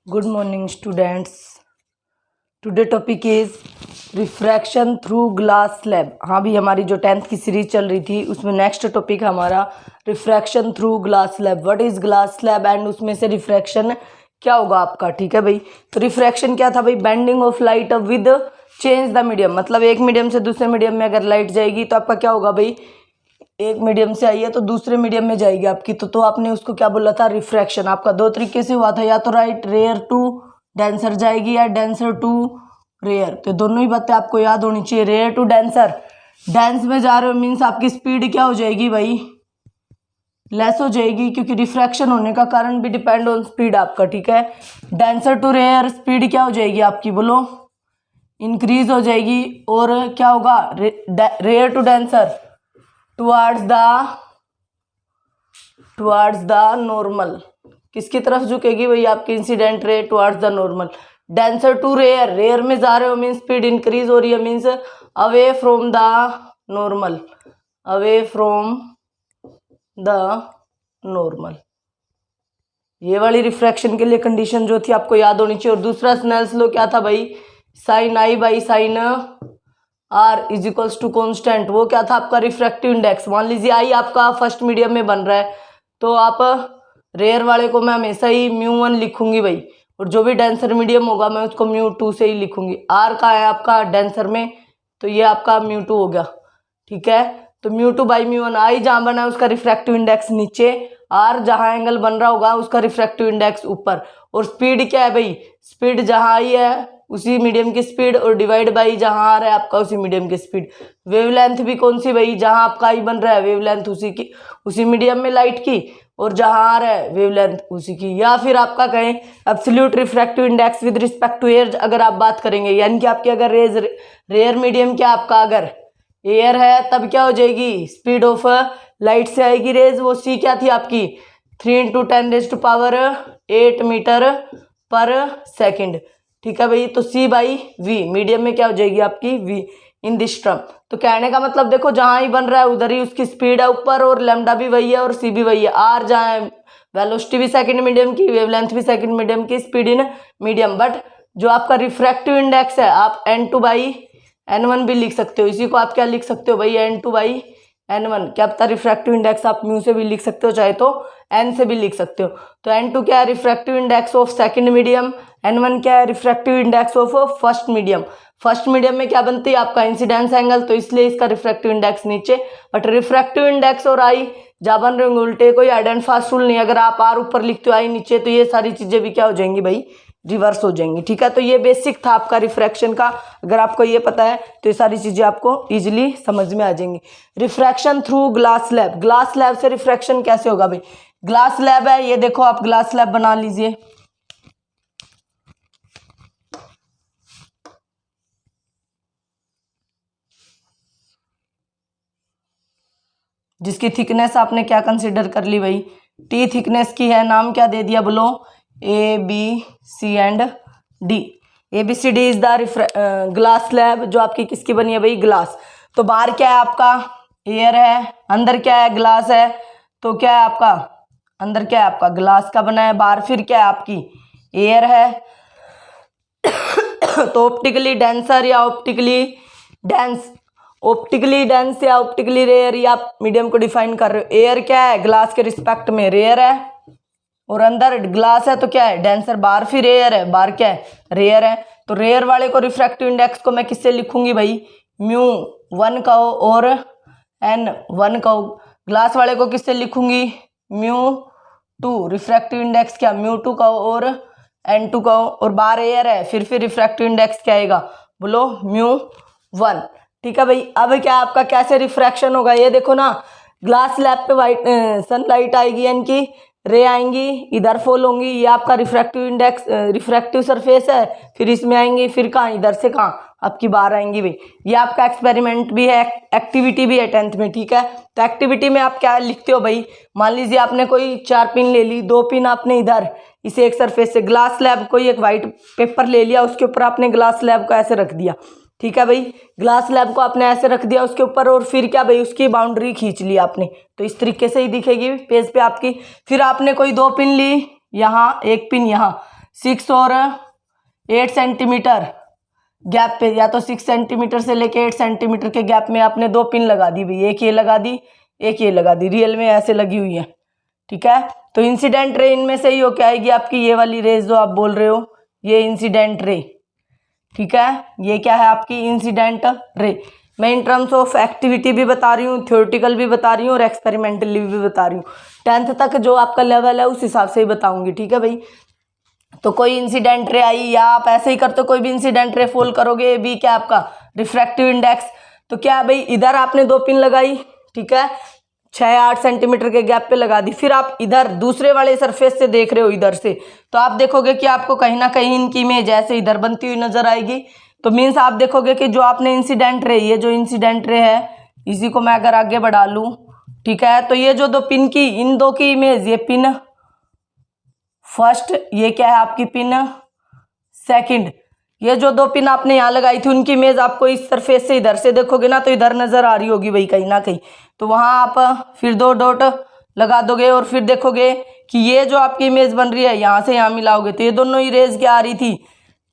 Good morning, students. Today topic is refraction through glass slab. हाँ भी हमारी जो 10th की सीरीज चल रही थी उसमें नेक्स्ट टॉपिक हमारा refraction through glass slab. What is glass slab and उसमें से रिफ्रैक्शन क्या होगा आपका। ठीक है भाई। तो रिफ्रैक्शन क्या था भाई? Bending of light with change the medium. मतलब एक मीडियम से दूसरे मीडियम में अगर लाइट जाएगी तो आपका क्या होगा भाई? एक मीडियम से आई है तो दूसरे मीडियम में जाएगी आपकी, तो आपने उसको क्या बोला था? रिफ्रैक्शन। आपका दो तरीके से हुआ था, या तो राइट रेयर टू डेंसर जाएगी या डेंसर टू रेयर। तो दोनों ही बातें आपको याद होनी चाहिए। रेयर टू डेंसर, डेंस में जा रहे हो मीन्स आपकी स्पीड क्या हो जाएगी भाई? लेस हो जाएगी, क्योंकि रिफ्रैक्शन होने का कारण भी डिपेंड ऑन स्पीड आपका। ठीक है। डेंसर टू रेयर, स्पीड क्या हो जाएगी आपकी? बोलो। इंक्रीज हो जाएगी। और क्या होगा? Rare to denser towards the normal. किसकी तरफ झुकेगी भाई? आपकी incident ray towards the normal. Denser to rare, rare में जा रहे हो मीन्स स्पीड इंक्रीज हो रही है, means away from the normal, away from the normal. ये वाली रिफ्रैक्शन के लिए कंडीशन जो थी आपको याद होनी चाहिए। और दूसरा स्नेल्स लॉ क्या था भाई? Sine I by sine R is equals to constant. वो क्या था आपका? Refractive index. मान लीजिए आई आपका फर्स्ट मीडियम में बन रहा है, तो आप रेयर वाले को मैं हमेशा ही μ1 लिखूंगी भाई, और जो भी डेंसर मीडियम होगा मैं उसको μ2 से ही लिखूंगी। आर का है आपका डेंसर में, तो ये आपका μ2 हो गया। ठीक है। तो μ2 बाई μ1। आई जहाँ बना है उसका रिफ्रैक्टिव इंडेक्स नीचे, आर जहाँ एंगल बन रहा होगा उसका रिफ्रैक्टिव इंडेक्स ऊपर। और स्पीड क्या है भाई? स्पीड जहाँ आई है उसी मीडियम की स्पीड, और डिवाइड बाई जहाँ आ रहा है आपका उसी मीडियम की स्पीड। वेवलेंथ भी कौन सी भाई? जहाँ आपका आई बन रहा है वेवलेंथ उसी मीडियम में लाइट की, और जहाँ आ रहा है वेवलेंथ उसी की। या फिर आपका कहें absolute refractive index with respect to air अगर आप बात करेंगे, यानी कि आपकी अगर रेयर मीडियम क्या आपका अगर एयर है तब क्या हो जाएगी? स्पीड ऑफ लाइट से आएगी रेज, वो सी क्या थी आपकी? 3 × 10⁸ मीटर पर सेकेंड। ठीक है भाई। तो सी बाई वी, मीडियम में क्या हो जाएगी आपकी? V in this term. तो कहने का मतलब देखो, जहां ही बन रहा है उधर ही उसकी स्पीड है ऊपर, और लैम्डा भी वही है और सी भी वही है। आर जहाँ है वेलोसिटी भी सेकंड मीडियम की, वेवलेंथ भी सेकंड मीडियम की, स्पीड इन मीडियम। बट जो आपका रिफ्रैक्टिव इंडेक्स है आप n2 बाई n1 भी लिख सकते हो। इसी को आप क्या लिख सकते हो भाई? n2 by n1। क्या पता रिफ्रैक्टिव इंडेक्स आप म्यू से भी लिख सकते हो, चाहे तो n से भी लिख सकते हो। तो n2 क्या है? Refractive index of second medium. n1 क्या है? Refractive index of first medium. First medium में क्या बनती है आपका? इंसिडेंस एंगल, तो इसलिए इसका रिफ्रैक्टिव इंडेक्स नीचे। बट रिफ्रैक्टिव इंडेक्स और आई जहाँ बन रहे होंगे उल्टे, कोई हार्ड एंड फास्ट रूल नहीं। अगर आप आर ऊपर लिखते हो आई नीचे, तो ये सारी चीजें भी क्या हो जाएंगी भाई? रिवर्स हो जाएंगी। ठीक है। तो ये बेसिक था आपका रिफ्रैक्शन का। अगर आपको ये पता है तो ये सारी चीजें आपको इजीली समझ में आ जाएंगी। Refraction through glass slab. Glass slab से रिफ्रैक्शन कैसे होगा भाई? ग्लास स्लैब है, ये देखो आप ग्लास स्लैब बना लीजिए। जिसकी थिकनेस आपने क्या कंसीडर कर ली भाई? टी थिकनेस की है। नाम क्या दे दिया? बोलो। A B C and D. A B C D is the glass slab, जो आपकी किसकी बनी है भाई? ग्लास। तो बाहर क्या है आपका? एयर है। अंदर क्या है? ग्लास है। तो क्या है आपका? अंदर क्या है आपका? ग्लास का बना है। बाहर फिर क्या है आपकी? एयर है। तो ऑप्टिकली डेंसर या ऑप्टिकली डेंस, ऑप्टिकली डेंस या ऑप्टिकली रेयर, या आप मीडियम को डिफाइन कर रहे हो। एयर क्या है? ग्लास के रिस्पेक्ट में रेयर है, और अंदर ग्लास है तो क्या है? डेंसर। बाहर फिर एयर है, बाहर क्या है? रेयर है। तो रेयर वाले को रिफ्रैक्टिव इंडेक्स को मैं किससे लिखूंगी भाई? μ1 कहो और n1 कहो। ग्लास वाले को किससे लिखूंगी? μ2। रिफ्रैक्टिव इंडेक्स क्या? μ2 कहो और n2 कहो। और बाहर एयर है, फिर रिफ्रैक्टिव इंडेक्स क्या आएगा? बोलो। μ1। ठीक है भाई। अब क्या आपका कैसे रिफ्रैक्शन होगा? ये देखो ना, ग्लास स्लैब पे वाइट सनलाइट आएगी, यानी कि रे आएंगी, इधर फॉल होंगी। ये आपका रिफ्रैक्टिव इंडेक्स रिफ्रैक्टिव सरफेस है, फिर इसमें आएंगी, फिर कहाँ? इधर से कहाँ? आपकी बाहर आएंगी भाई। ये आपका एक्सपेरिमेंट भी है, एक्टिविटी भी है 10th में। ठीक है। तो एक्टिविटी में आप क्या लिखते हो भाई? मान लीजिए आपने कोई 4 पिन ले ली, 2 पिन आपने इधर इसे एक सरफेस से, ग्लास स्लैब कोई एक वाइट पेपर ले लिया, उसके ऊपर आपने ग्लास स्लैब को ऐसे रख दिया। ठीक है भाई। ग्लास स्लैब को आपने ऐसे रख दिया उसके ऊपर, और फिर क्या भाई? उसकी बाउंड्री खींच ली आपने, तो इस तरीके से ही दिखेगी पेज पे आपकी। फिर आपने कोई 2 पिन ली, यहाँ एक पिन यहाँ, 6 और 8 सेंटीमीटर गैप पे, या तो 6 सेंटीमीटर से लेके 8 सेंटीमीटर के गैप में आपने 2 पिन लगा दी भाई, एक ये लगा दी, एक ये लगा दी, रियल में ऐसे लगी हुई है, ठीक है। तो इंसिडेंट रे इनमें से ही होके आएगी आपकी ये वाली रेज जो आप बोल रहे हो, ये इंसिडेंट रे, ठीक है। ये क्या है आपकी इंसिडेंट रे। मैं इन टर्म्स ऑफ एक्टिविटी भी बता रही हूँ, थ्योरेटिकल भी बता रही हूँ और एक्सपेरिमेंटली भी बता रही हूँ। 10th तक जो आपका लेवल है उस हिसाब से ही बताऊंगी, ठीक है भाई। तो कोई इंसिडेंट रे आई, या आप ऐसे ही करते कोई भी इंसिडेंट रे फॉल करोगे, बी क्या आपका रिफ्रैक्टिव इंडेक्स। तो क्या भाई इधर आपने 2 पिन लगाई, ठीक है, 6-8 सेंटीमीटर के गैप पे लगा दी, फिर आप इधर दूसरे वाले सरफेस से देख रहे हो इधर से, तो आप देखोगे कि आपको कहीं ना कहीं इनकी इमेज ऐसे इधर बनती हुई नजर आएगी। तो मीन्स आप देखोगे कि जो आपने इंसिडेंट रे, ये जो इंसिडेंट रे है, इसी को मैं अगर आगे बढ़ा लूं, ठीक है, तो ये जो 2 पिन की, इन 2 की इमेज, ये पिन फर्स्ट, ये क्या है आपकी पिन सेकंड, ये जो 2 पिन आपने यहाँ लगाई थी उनकी इमेज आपको इस सरफेस से इधर से देखोगे ना, तो इधर नजर आ रही होगी भाई कहीं ना कहीं। तो वहां आप फिर 2 डॉट लगा दोगे और फिर देखोगे कि ये जो आपकी इमेज बन रही है, यहाँ से यहाँ मिलाओगे तो ये दोनों ही रेज क्या आ रही थी,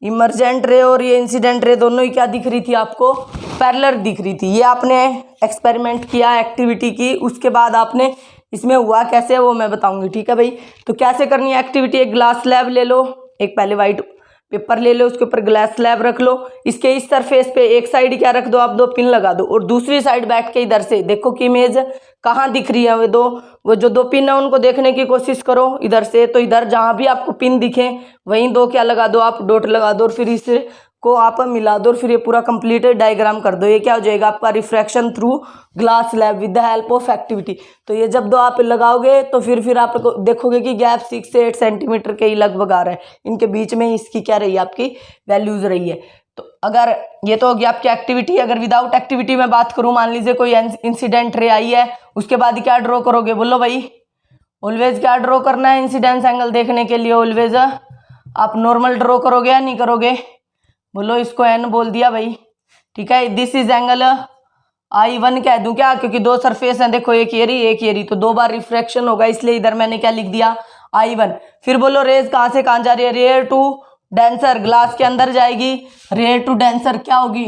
इमरजेंट रे और ये इंसिडेंट रे, दोनों ही क्या दिख रही थी आपको, पैरेलल दिख रही थी। ये आपने एक्सपेरिमेंट किया, एक्टिविटी की, उसके बाद आपने इसमें हुआ कैसे वो मैं बताऊंगी, ठीक है भाई। तो कैसे करनी है एक्टिविटी, एक ग्लास स्लैब ले लो, एक पहले वाइट पेपर ले लो, उसके ऊपर ग्लास स्लैब रख लो, इसके इस सरफेस पे एक साइड क्या रख दो आप, 2 पिन लगा दो, और दूसरी साइड बैठ के इधर से देखो कि इमेज कहाँ दिख रही है, वो जो 2 पिन है उनको देखने की कोशिश करो इधर से। तो इधर जहां भी आपको पिन दिखे वहीं 2 क्या लगा दो आप, डॉट लगा दो, और फिर इसे को आप मिला दो, और फिर ये पूरा कंप्लीट डायग्राम कर दो। ये क्या हो जाएगा आपका refraction through glass slab with the help of activity. तो ये जब 2 आप लगाओगे तो फिर आप देखोगे कि गैप 6 से 8 सेंटीमीटर के ही लगभग आ रहा है, इनके बीच में इसकी क्या रही है आपकी वैल्यूज रही है। तो अगर ये तो हो गया आपकी एक्टिविटी। अगर विदाउट एक्टिविटी में बात करूं, मान लीजिए कोई इंसिडेंट रे आई है, उसके बाद क्या ड्रॉ करोगे, बोलो भाई। ऑलवेज क्या ड्रॉ करना है इंसिडेंस एंगल देखने के लिए, ऑलवेज आप नॉर्मल ड्रॉ करोगे या नहीं करोगे, बोलो। इसको एन बोल दिया भाई, ठीक है। दिस इज एंगल I1 कह दूं क्या, क्योंकि 2 सरफेस हैं, देखो एक ये रही एक ये रही, तो 2 बार रिफ्रैक्शन होगा, इसलिए इधर मैंने क्या लिख दिया I1। फिर बोलो रेज कहां से कहां जा रही है, रेयर टू डेंसर, ग्लास के अंदर जाएगी, रेयर टू डेंसर क्या होगी,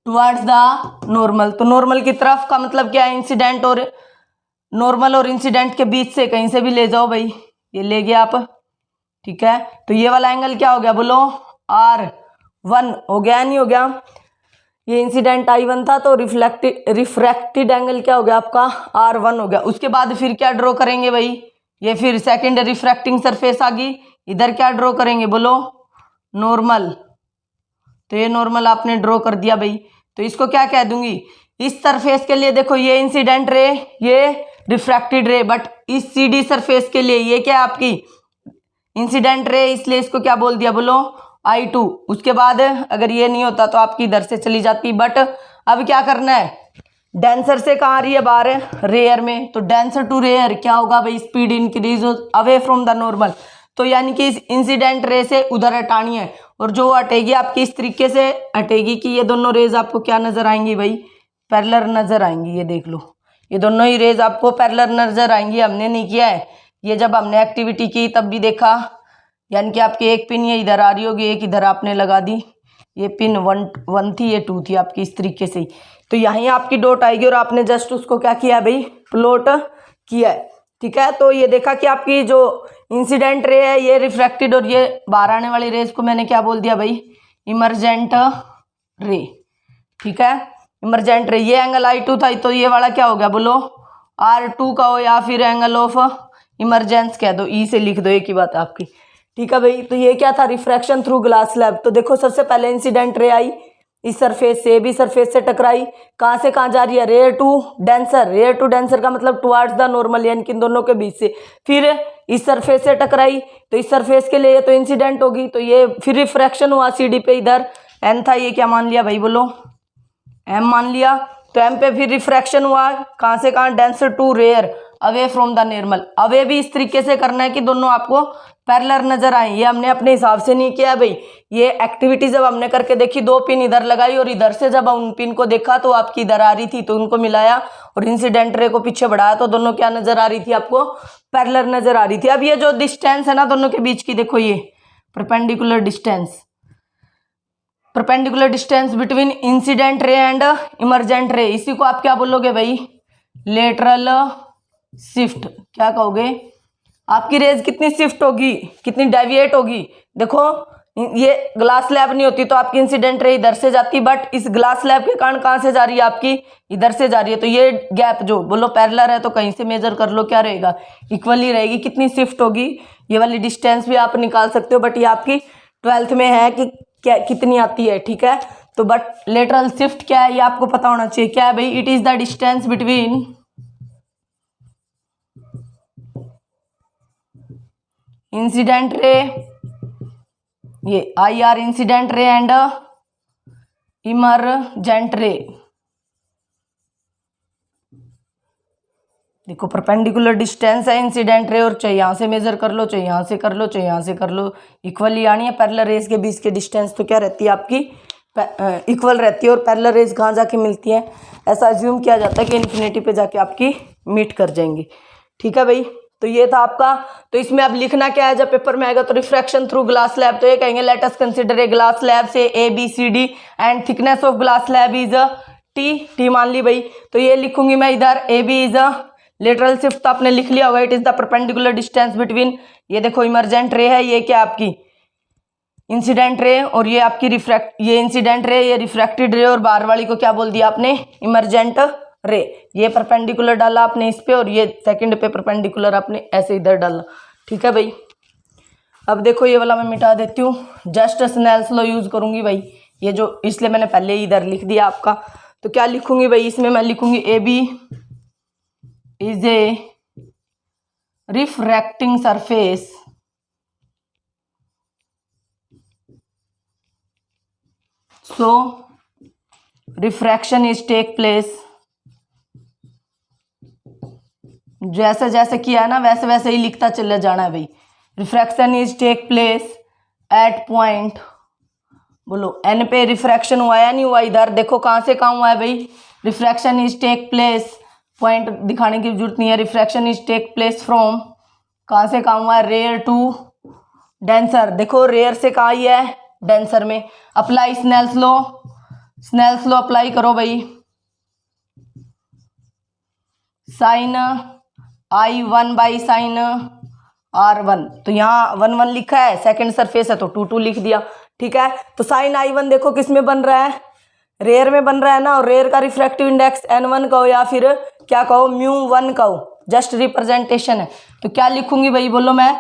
टुवर्ड्स द नॉर्मल। तो नॉर्मल की तरफ का मतलब क्या है, इंसिडेंट और नॉर्मल और इंसिडेंट के बीच से कहीं से भी ले जाओ भाई, ये ले गया आप, ठीक है। तो ये वाला एंगल क्या हो गया, बोलो R1 हो गया नहीं हो गया। ये इंसिडेंट I1 था, तो रिफ्रैक्टेड एंगल क्या हो गया आपका R1 हो गया। उसके बाद फिर क्या ड्रॉ करेंगे भाई, ये फिर सेकंड रिफ्रैक्टिंग सरफेस आ गई, इधर क्या ड्रॉ करेंगे, बोलो नॉर्मल। तो ये नॉर्मल आपने ड्रॉ कर दिया भाई। तो इसको क्या कह दूंगी, इस सरफेस के लिए देखो ये इंसिडेंट रे, ये रिफ्रैक्टेड रे, बट इस CD सरफेस के लिए ये क्या है आपकी इंसिडेंट रे, इसलिए इसको क्या बोल दिया, बोलो I2। उसके बाद अगर ये नहीं होता तो आपकी इधर से चली जाती, बट अब क्या करना है, डेंसर से कहाँ आ रही है बाहर, रेयर में, तो डेंसर टू रेयर क्या होगा भाई, speed increase away from the normal. तो यानी कि इस इंसिडेंट रे से उधर हटानी है, और जो हटेगी आपकी इस तरीके से हटेगी कि ये दोनों रेज आपको क्या नजर आएंगी भाई, पैरेलल नजर आएंगी। ये देख लो, ये दोनों ही रेज आपको पैरेलल नजर आएंगी। हमने नहीं किया है ये, जब हमने एक्टिविटी की तब भी देखा, यानी कि आपकी एक पिन ये इधर आ रही होगी, एक इधर आपने लगा दी, ये पिन 1 थी, ये 2 थी आपकी, इस तरीके से ही। तो यहीं आपकी डॉट आएगी और आपने जस्ट उसको क्या किया भाई, प्लॉट किया है, ठीक है। तो ये देखा कि आपकी जो इंसिडेंट रे है ये रिफ्रैक्टेड, और ये बाहर आने वाली रेज को मैंने क्या बोल दिया भाई, इमरजेंट रे, ठीक है, इमरजेंट रे। ये एंगल I2 था, तो ये वाला क्या हो गया, बोलो R2 का हो, या फिर एंगल ऑफ इमरजेंस कह दो, E से लिख दो, एक ही बात है आपकी, ठीक है भाई। तो ये क्या था, रिफ्रैक्शन थ्रू ग्लास स्लैब। तो देखो सबसे पहले इंसिडेंट रे आई, इस सरफेस से भी सरफेस से टकराई, कहां से कहां जा रही है, rare to denser. Rare to denser का मतलब टुवर्ड्स द नॉर्मल, यानी कि इन दोनों के बीच से। फिर इस सरफेस से टकराई, तो इस सरफेस के लिए तो इंसिडेंट होगी, तो ये फिर रिफ्रैक्शन हुआ CD पे, इधर N था, ये क्या मान लिया भाई, बोलो M मान लिया। तो M पे फिर रिफ्रैक्शन हुआ, कहां से कहां, denser to rare away from the normal. Away भी इस तरीके से करना है कि दोनों आपको पैरेलल नजर आए। ये हमने अपने हिसाब से नहीं किया भाई, ये एक्टिविटी जब हमने करके देखी, 2 पिन इधर लगाई और इधर से जब उन पिन को देखा तो आपकी इधर आ रही थी, तो उनको मिलाया और इंसिडेंट रे को पीछे बढ़ाया, तो दोनों क्या नजर आ रही थी आपको, पैरेलल नजर आ रही थी। अब ये जो डिस्टेंस है ना दोनों के बीच की, देखो ये perpendicular distance between incident ray and emergent ray, इसी को आप क्या बोलोगे भाई, लेटरल शिफ्ट। क्या कहोगे, आपकी रेज कितनी शिफ्ट होगी, कितनी डेविएट होगी। देखो ये ग्लास स्लैब नहीं होती तो आपकी इंसिडेंट रे इधर से जाती, बट इस ग्लास स्लैब के कारण कहाँ से जा रही है, आपकी इधर से जा रही है। तो ये गैप जो बोलो पैरेलल है तो कहीं से मेजर कर लो, क्या रहेगा, इक्वली रहेगी। कितनी शिफ्ट होगी, ये वाली डिस्टेंस भी आप निकाल सकते हो, बट ये आपकी 12th में है कि क्या कितनी आती है, ठीक है। तो बट लेटरल शिफ्ट क्या है ये आपको पता होना चाहिए। क्या है भाई, it is the distance between incident ray, ये IR incident ray and emergent ray. देखो परपेंडिकुलर डिस्टेंस है इंसिडेंट रे, और चाहे यहाँ से मेजर कर लो, चाहे यहाँ से कर लो, चाहे यहाँ से कर लो, इक्वली आनी है। पैरेलल रेज के बीच के डिस्टेंस तो क्या रहती है आपकी, इक्वल रहती है। और पैरेलल रेज कहाँ जाके मिलती है, ऐसा अज्यूम किया जाता है कि इन्फिनिटी पे जाके आपकी मीट कर जाएंगी, ठीक है भाई। तो ये था आपका। तो इसमें अब लिखना क्या है, जब पेपर में आएगा तो रिफ्रैक्शन थ्रू ग्लास स्लैब, तो ये कहेंगे let us consider a glass slab से ABCD and thickness of glass slab is T मान ली भाई। तो ये लिखूंगी मैं इधर, AB इज लेटरल शिफ्ट तो आपने लिख लिया होगा, it is the perpendicular distance between, ये देखो इमरजेंट रे है, ये क्या आपकी इंसिडेंट रे, और ये आपकी ये इंसिडेंट रे, ये रिफ्रैक्टेड रे, और बाहर वाली को क्या बोल दिया आपने, इमरजेंट रे। ये परपेंडिकुलर डाला आपने इस पे, और ये सेकंड पे परपेंडिकुलर आपने ऐसे इधर डाला, ठीक है भाई। अब देखो ये वाला मैं मिटा देती हूँ, जस्ट स्नेल्स लॉ यूज करूंगी भाई, ये जो इसलिए मैंने पहले ही इधर लिख दिया आपका। तो क्या लिखूंगी भाई, इसमें मैं लिखूंगी AB is a refracting surface so refraction is take place, जैसे जैसे किया ना वैसे वैसे ही लिखता चले जाना है भाई। Refraction is take place at point, बोलो N पे रिफ्रैक्शन हुआ या नहीं हुआ, इधर देखो कहाँ से कहाँ हुआ है भाई, refraction is take place, point दिखाने की जरूरत नहीं है, refraction is take place from, कहाँ से कहाँ हुआ है, रेयर टू डेंसर। देखो रेयर से कहाँ ही है, डेंसर में। अप्लाई स्नेल्स लॉ अप्लाई करो भाई, sign I1 by sine R1, तो यहाँ 1 लिखा है, सेकंड सरफेस है तो 2 लिख दिया, ठीक है। तो साइन I1 देखो किस में बन रहा है, रेयर में बन रहा है ना, और रेयर का रिफ्रैक्टिव इंडेक्स N1 कहो या फिर क्या कहो, μ1 कहो, जस्ट रिप्रेजेंटेशन है। तो क्या लिखूंगी भाई, बोलो मैं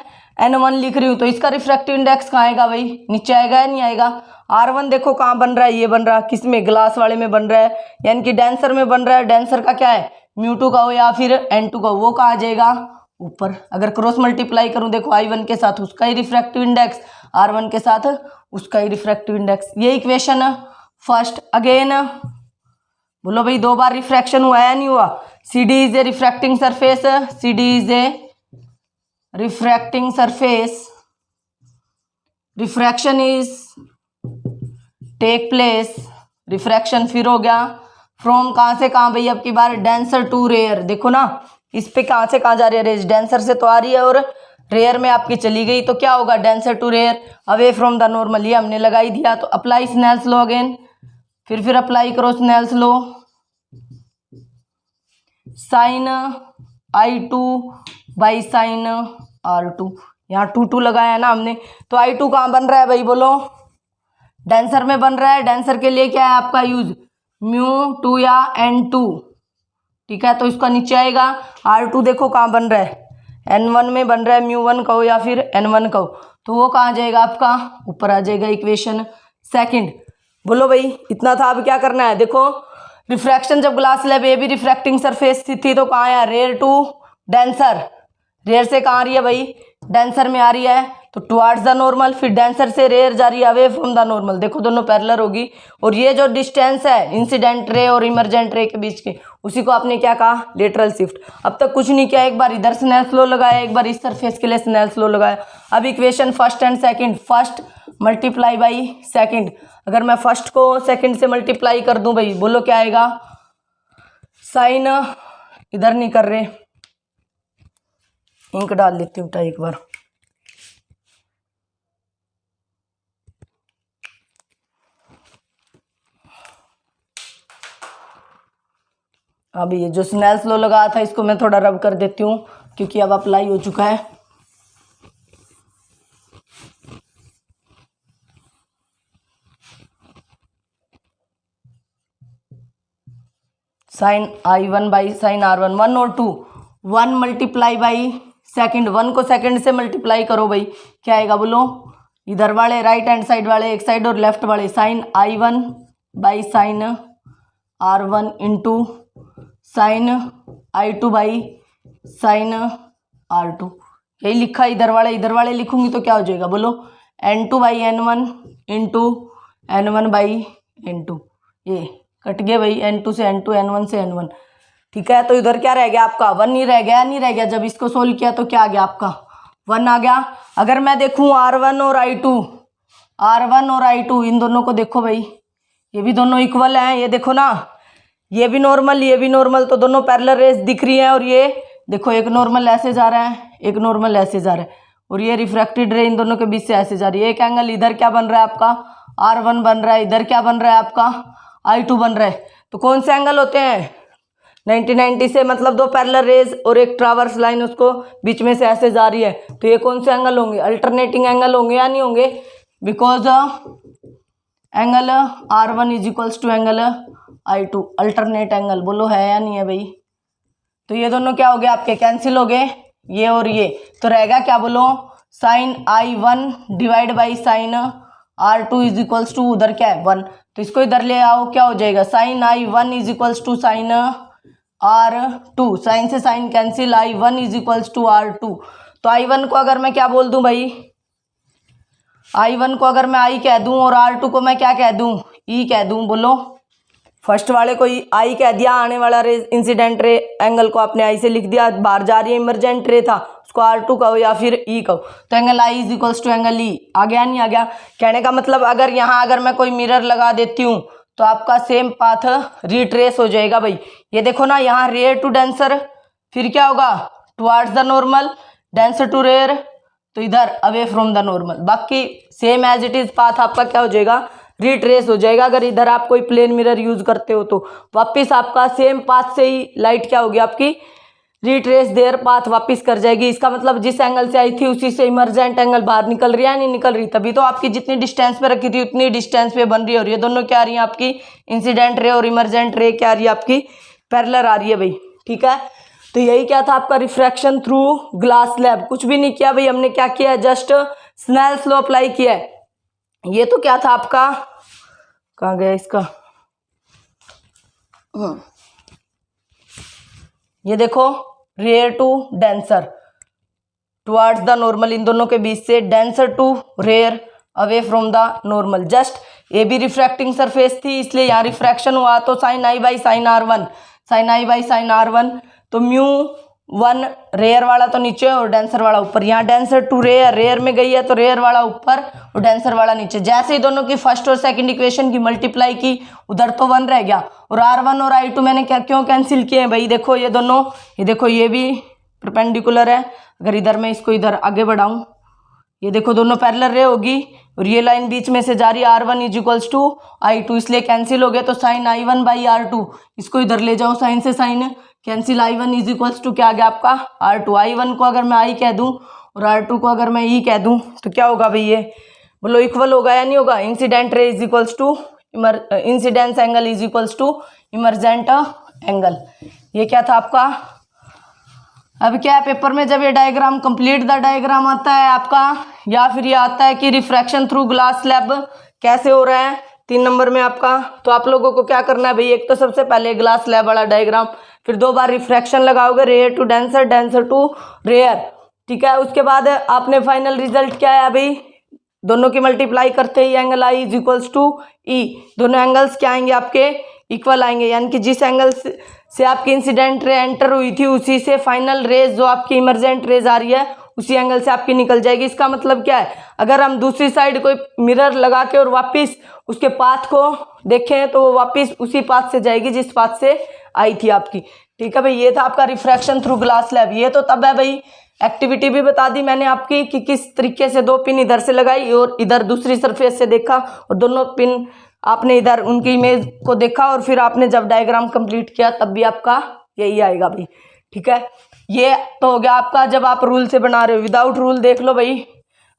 N1 लिख रही हूँ, तो इसका रिफ्रैक्टिव इंडेक्स कहाँ आएगा भाई, नीचे आएगा या नहीं आएगा। R1 देखो कहाँ बन रहा है, ये बन रहा है किस में, ग्लास वाले में बन रहा है, यानी कि डेंसर में बन रहा है। डेंसर का क्या है, μ2 कहो या फिर N2 कहो, वो कहाँ आ जाएगा ऊपर। अगर क्रॉस मल्टीप्लाई करूं देखो I1 के साथ उसका ही रिफ्रैक्टिव इंडेक्स, R1 के साथ उसका ही रिफ्रैक्टिव इंडेक्स। ये इक्वेशन फर्स्ट। अगेन बोलो भाई 2 बार रिफ्रैक्शन हुआ या नहीं हुआ। CD is a refracting surface, CD is a refracting surface, refraction is take place, refraction फिर हो गया फ्रॉम कहाँ से कहाँ भाई, अब की बार डेंसर टू रेयर। देखो ना इस पे कहाँ से कहाँ जा रही है रेज, डेंसर से तो आ रही है और रेयर में आपकी चली गई, तो क्या होगा, denser to rare away from the normal, ये हमने लगा ही दिया। तो अप्लाई स्नेल्स लॉ अगेन, फिर अप्लाई करो Snell's law, sine I2 by sine R2, यहाँ 2 लगाया ना हमने। तो I2 कहाँ बन रहा है भाई, बोलो डेंसर में बन रहा है। डेंसर के लिए क्या है आपका यूज, μ2 या N2, ठीक है। तो इसका नीचे आएगा। R2 देखो कहाँ बन रहा है, N1 में बन रहा है, μ1 कहो या फिर N1 कहो, तो वो कहाँ जाएगा आपका, ऊपर आ जाएगा। Equation second. बोलो भाई इतना था, अब क्या करना है, देखो रिफ्रैक्शन जब ग्लास स्लैब ए भी रिफ्रैक्टिंग सरफेस थी तो कहाँ आया, रेयर टू डेंसर। रेयर से कहाँ आ रही है भाई, डेंसर में आ रही है, तो टुवार्ड्स द नॉर्मल, फिर डेंसर से रेयर जा रही है अवे फ्रॉम द नॉर्मल। देखो दोनों पैरेलल होगी, और ये जो डिस्टेंस है इंसिडेंट रे और इमरजेंट रे के बीच के, उसी को आपने क्या कहा, लेटरल शिफ्ट। अब तक कुछ नहीं किया, एक बार इधर स्नेल्स लॉ लगाया, एक बार इस सरफेस के लिए स्नेल्स लॉ लगाया। अब equation first and second, first multiply by second. अगर मैं फर्स्ट को सेकंड से मल्टीप्लाई कर दूं भाई, बोलो क्या आएगा, साइन इधर नहीं कर रहे, इंक डाल लेती हूँ एक बार, अब ये जो स्नेल्स लॉ लगाया था इसको मैं थोड़ा रब कर देती हूँ क्योंकि अब अप्लाई हो चुका है। Sign I1 by sine R1, 1 और 2, 1 मल्टीप्लाई बाई सेकेंड, 1 को सेकेंड से मल्टीप्लाई करो भाई, क्या आएगा बोलो, इधर वाले राइट हैंड साइड वाले एक साइड और लेफ्ट वाले, sine I1 by sine R1 into sine I2 by sine R2, यही लिखा। इधर वाले लिखूंगी तो क्या हो जाएगा बोलो, N2 by N1 into N1 by N2, ये कट गए भाई, N2 से N2, N1 से N1, ठीक है। तो इधर क्या रह गया आपका, 1 ही रह गया, नहीं रह गया। जब इसको सोल्व किया तो क्या आ गया आपका, 1 आ गया। अगर मैं देखूं R1 और I2, इन दोनों को देखो भाई, ये भी दोनों इक्वल हैं, ये देखो ना, ये भी नॉर्मल ये भी नॉर्मल, तो दोनों पैरेलल रेज दिख रही हैं। और ये देखो एक नॉर्मल ऐसे जा रहा है, एक नॉर्मल ऐसे जा रहा है, और ये रिफ्रैक्टेड रे इन दोनों के बीच से ऐसे जा रही है। एक एंगल इधर क्या बन रहा है आपका, R1 बन रहा है, इधर क्या बन रहा है आपका, I2 बन रहा है। तो कौन से एंगल होते हैं, 90-90 से, मतलब दो पैरेलल रेज और एक ट्रावर्स लाइन उसको बीच में से ऐसे जा रही है, तो ये कौन से एंगल होंगे, अल्टरनेटिंग एंगल होंगे या नहीं होंगे, because angle R1 is equals to angle I2, alternate angle, बोलो है या नहीं है भाई। तो ये दोनों क्या हो गए आपके, कैंसिल हो गए, ये और ये, तो रहेगा क्या बोलो, sine I1 divide by sine R2 is equals to, उधर क्या है 1, तो इसको इधर ले आओ, क्या हो जाएगा, sine I1 is equals to sine R2, sine से sine cancel, I1 is equals to R2। तो I1 को अगर मैं क्या बोल दूं भाई, I1 को अगर मैं I कह दूं और R2 को मैं क्या कह दूं, E कह दूं, बोलो। फर्स्ट वाले को I कह दिया, आने वाला रे इंसिडेंट रे एंगल को आपने I से लिख दिया, बाहर जा रही है इमरजेंट रे था, उसको R2 कहो या फिर E कहो, तो angle I is equals to angle E आ गया, नहीं आ गया। कहने का मतलब अगर यहाँ अगर मैं कोई मिरर लगा देती हूँ तो आपका सेम पाथ रिट्रेस हो जाएगा भाई। ये देखो ना, यहाँ रेयर टू डेंसर, फिर क्या होगा, towards the normal, denser to rare, तो इधर अवे फ्रॉम द नॉर्मल, बाकी same as it is path आपका क्या हो जाएगा, रिट्रेस हो जाएगा। अगर इधर आप कोई प्लेन मिरर यूज करते हो तो वापस आपका सेम पाथ से ही लाइट क्या होगी आपकी, रिट्रेस देयर पाथ वापस कर जाएगी। इसका मतलब जिस एंगल से आई थी उसी से इमरजेंट एंगल बाहर निकल रही है, नहीं निकल रही, तभी तो आपकी जितनी डिस्टेंस पे रखी थी उतनी डिस्टेंस पे बन रही है। और ये दोनों क्या आ रही है आपकी, इंसिडेंट रे और इमरजेंट रे क्या आ रही है आपकी, पैरेलल आ रही है भाई, ठीक है। तो यही क्या था आपका रिफ्रैक्शन थ्रू ग्लास स्लैब, कुछ भी नहीं किया भाई हमने, क्या किया, जस्ट स्नेल्स लॉ अप्लाई किया है। ये तो क्या था आपका, कहाँ गया इसका, ये देखो rarer to denser, towards the normal, इन दोनों के बीच से denser to rare, away from the normal. Just ये भी रिफ्रैक्टिंग सरफेस थी इसलिए यहाँ रिफ्रैक्शन हुआ, तो sine I by sine R1, sine I by sine R1, तो म्यू 1 रेयर वाला तो नीचे और डेंसर वाला ऊपर। यहाँ डेंसर टू रेयर, रेयर में गई है तो रेयर वाला ऊपर और डेंसर वाला नीचे। जैसे ही दोनों की फर्स्ट और सेकंड इक्वेशन की मल्टीप्लाई की, उधर तो 1 रह गया, और R1 और I2 मैंने क्या क्यों कैंसिल किए हैं भाई, देखो ये दोनों, ये देखो ये भी परपेंडिकुलर है। अगर इधर मैं इसको इधर आगे बढ़ाऊं, ये देखो दोनों पैरेलल रे होगी और ये लाइन बीच में से जा रही है, R1 is equals to I2, इसलिए कैंसिल हो गया। तो साइन I1 बाई R2, इसको इधर ले जाओ, साइन से sine cancel, I1 is equals to क्या आ गया आपका R2। I1 को अगर मैं I कह दूं और R2 को अगर मैं E कह दूं तो क्या होगा भाई, ये बोलो इक्वल होगा या नहीं होगा, incident ray is equals to incidence angle is equals to emergent angle. ये क्या था आपका। अब क्या है पेपर में जब ये डायग्राम कंप्लीट द डायग्राम आता है आपका, या फिर ये आता है कि रिफ्रैक्शन थ्रू ग्लास स्लैब कैसे हो रहा है 3 नंबर में आपका, तो आप लोगों को क्या करना है भाई, एक तो सबसे पहले ग्लास स्लैब वाला डायग्राम, फिर 2 बार रिफ्रैक्शन लगाओगे, rare to denser, denser to rare, ठीक है। उसके बाद आपने फाइनल रिजल्ट क्या है भाई, दोनों की मल्टीप्लाई करते ही angle I is equals to E, दोनों एंगल्स क्या आएंगे आपके, इक्वल आएंगे, यानी कि जिस एंगल से आपकी इंसिडेंट रे एंटर हुई थी उसी से फाइनल रेज जो आपकी इमरजेंट रेज आ रही है उसी एंगल से आपकी निकल जाएगी। इसका मतलब क्या है, अगर हम दूसरी साइड कोई मिरर लगा के और वापस उसके पाथ को देखें तो वो वापस उसी पाथ से जाएगी जिस पाथ से आई थी आपकी, ठीक है भाई। ये था आपका रिफ्रैक्शन थ्रू ग्लास स्लैब। ये तो तब है भाई, एक्टिविटी भी बता दी मैंने आपकी कि किस तरीके से 2 पिन इधर से लगाई और इधर दूसरी सरफेस से देखा और दोनों पिन आपने इधर उनकी इमेज को देखा और फिर आपने जब डायग्राम कंप्लीट किया तब भी आपका यही आएगा भाई। ठीक है, ये तो हो गया आपका जब आप रूल से बना रहे हो। विदाउट रूल देख लो भाई,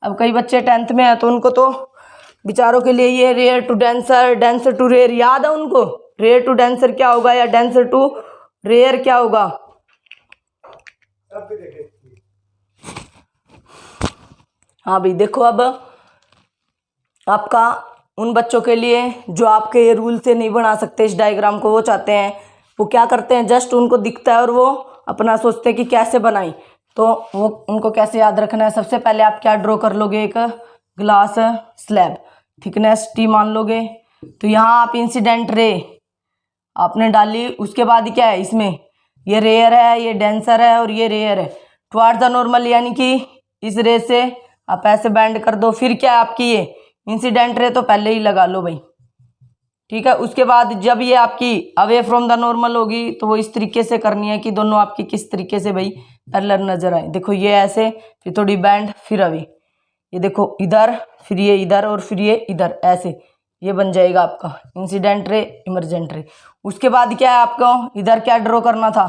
अब कई बच्चे 10th में हैं तो उनको तो बेचारों के लिए ये rare to denser, denser to rare याद है उनको। रेयर टू डेंसर क्या होगा या डेंसर टू रेयर क्या होगा? हाँ भाई देखो, अब आपका उन बच्चों के लिए जो आपके ये रूल से नहीं बना सकते इस डायग्राम को, वो चाहते हैं, वो क्या करते हैं, जस्ट उनको दिखता है और वो अपना सोचते हैं कि कैसे बनाई। तो वो उनको कैसे याद रखना है, सबसे पहले आप क्या ड्रॉ कर लोगे, एक ग्लास स्लैब, थिकनेस टी मान लोगे। तो यहाँ आप इंसिडेंट रे आपने डाली, उसके बाद क्या है इसमें, ये रेयर है, ये डेंसर है और ये रेयर है। टुवार्ड्स द नॉर्मल यानी कि इस रे से आप ऐसे बैंड कर दो। फिर क्या है आपकी ये इंसिडेंट रे तो पहले ही लगा लो भाई। ठीक है, उसके बाद जब ये आपकी अवे फ्रॉम द नॉर्मल होगी तो वो इस तरीके से करनी है कि दोनों आपकी किस तरीके से भाई पैरेलल नजर आए। देखो ये ऐसे, फिर थोड़ी बैंड, फिर अवे, ये देखो इधर, फिर ये इधर और फिर ये इधर, ऐसे ये बन जाएगा आपका इंसिडेंट रे, इमरजेंट रे। उसके बाद क्या है आपको इधर क्या ड्रॉ करना था,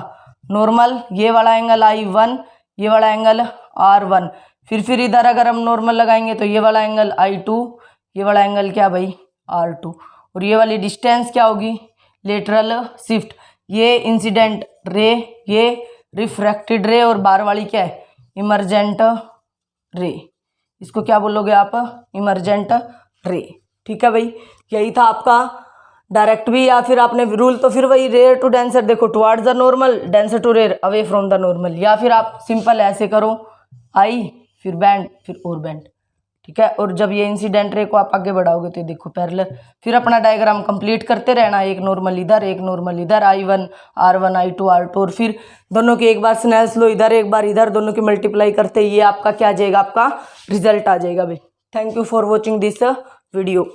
नॉर्मल, ये वाला एंगल I1, ये वाला एंगल R1। फिर इधर अगर हम नॉर्मल लगाएंगे तो ये वाला एंगल I2, ये वाला एंगल क्या भाई R2, और ये वाली डिस्टेंस क्या होगी, लेटरल शिफ्ट। ये इंसिडेंट रे, ये रिफ्रैक्टेड रे और बाहर वाली क्या है इमरजेंट रे। इसको क्या बोलोगे आप, इमरजेंट रे। ठीक है भाई, यही था आपका डायरेक्ट भी, या फिर आपने रूल तो फिर वही रेयर टू डेंसर, देखो towards the normal, denser to rare, away from the normal, या फिर आप सिंपल ऐसे करो, आई फिर बैंड फिर और बैंड। ठीक है, और जब ये इंसिडेंट रे को आप आगे बढ़ाओगे तो देखो पैरेलल, फिर अपना डायग्राम कंप्लीट करते रहना, एक नॉर्मल इधर, एक नॉर्मल इधर, I1 R1 I2 R2, और फिर दोनों के एक बार स्नेल्स लो, इधर एक बार इधर, दोनों की मल्टीप्लाई करते ये आपका क्या आ जाएगा, आपका रिजल्ट आ जाएगा भाई। Thank you for watching this video.